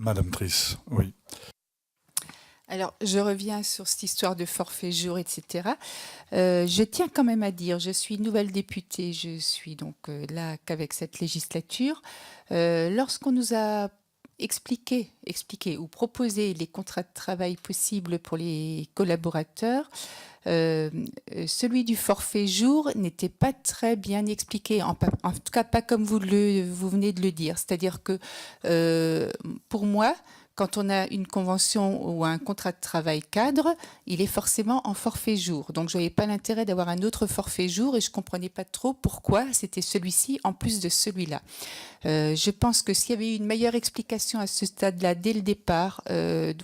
Madame Triss, oui. Alors, je reviens sur cette histoire de forfait jour, etc. Je tiens quand même à dire, je suis nouvelle députée, je suis donc là qu'avec cette législature. Lorsqu'on nous a expliqué ou proposé les contrats de travail possibles pour les collaborateurs, celui du forfait jour n'était pas très bien expliqué, en tout cas pas comme vous venez de le dire. C'est-à-dire que pour moi, quand on a une convention ou un contrat de travail cadre, il est forcément en forfait jour. Donc je ne voyais pas l'intérêt d'avoir un autre forfait jour et je ne comprenais pas trop pourquoi c'était celui-ci en plus de celui-là. Je pense que s'il y avait eu une meilleure explication à ce stade-là dès le départ,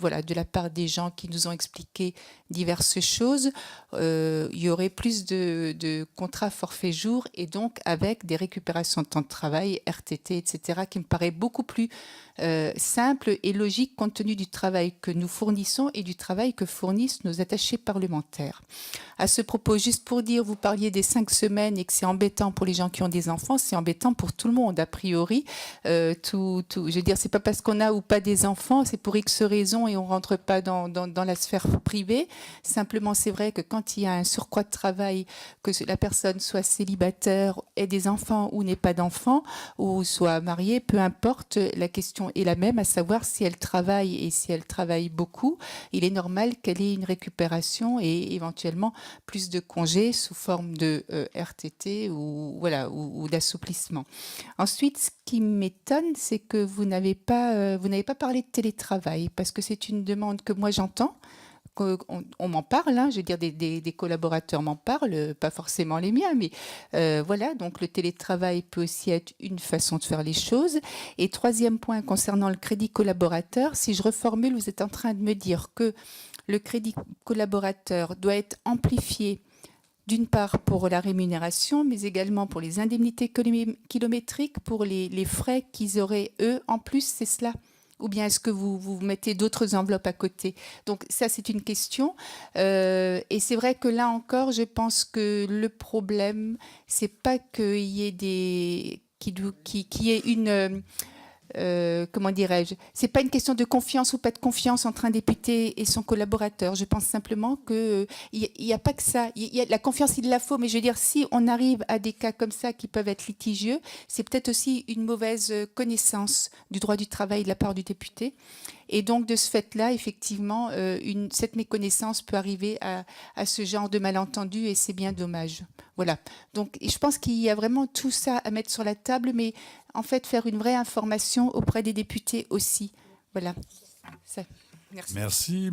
voilà, de la part des gens qui nous ont expliqué diverses choses, il y aurait plus de contrats forfait jour et donc avec des récupérations de temps de travail, RTT, etc., qui me paraît beaucoup plus simple et logique compte tenu du travail que nous fournissons et du travail que fournissent nos attachés parlementaires. À ce propos, juste pour dire, vous parliez des 5 semaines et que c'est embêtant pour les gens qui ont des enfants, c'est embêtant pour tout le monde, a priori. Je veux dire, c'est pas parce qu'on a ou pas des enfants, c'est pour X raisons et on rentre pas dans la sphère privée. Simplement, c'est vrai que quand il y a un surcroît de travail, que la personne soit célibataire, ait des enfants ou n'ait pas d'enfants, ou soit mariée, peu importe, la question est la même, à savoir si elle travaille et si elle travaille beaucoup, il est normal qu'elle ait une récupération et éventuellement plus de congés sous forme de RTT ou, voilà, ou d'assouplissement. Ensuite, ce qui m'étonne, c'est que vous n'avez pas parlé de télétravail, parce que c'est une demande que moi j'entends. On m'en parle, hein, je veux dire, des collaborateurs m'en parlent, pas forcément les miens, mais voilà, donc le télétravail peut aussi être une façon de faire les choses. Et troisième point, concernant le crédit collaborateur, si je reformule, vous êtes en train de me dire que le crédit collaborateur doit être amplifié d'une part pour la rémunération, mais également pour les indemnités kilométriques, pour les frais qu'ils auraient, eux, en plus, c'est cela? Ou bien est-ce que vous mettez d'autres enveloppes à côté? Donc ça, c'est une question. Et c'est vrai que là encore, je pense que le problème, c'est pas qu'il y ait qu'il y ait une... comment dirais-je, c'est pas une question de confiance ou pas de confiance entre un député et son collaborateur. Je pense simplement que il y a pas que ça. Il y a la confiance, il la faut, mais je veux dire, si on arrive à des cas comme ça qui peuvent être litigieux, c'est peut-être aussi une mauvaise connaissance du droit du travail de la part du député. Et donc, de ce fait-là, effectivement, cette méconnaissance peut arriver à ce genre de malentendu et c'est bien dommage. Voilà. Donc, je pense qu'il y a vraiment tout ça à mettre sur la table, mais en fait, faire une vraie information auprès des députés aussi. Voilà. Ça. Merci. Merci.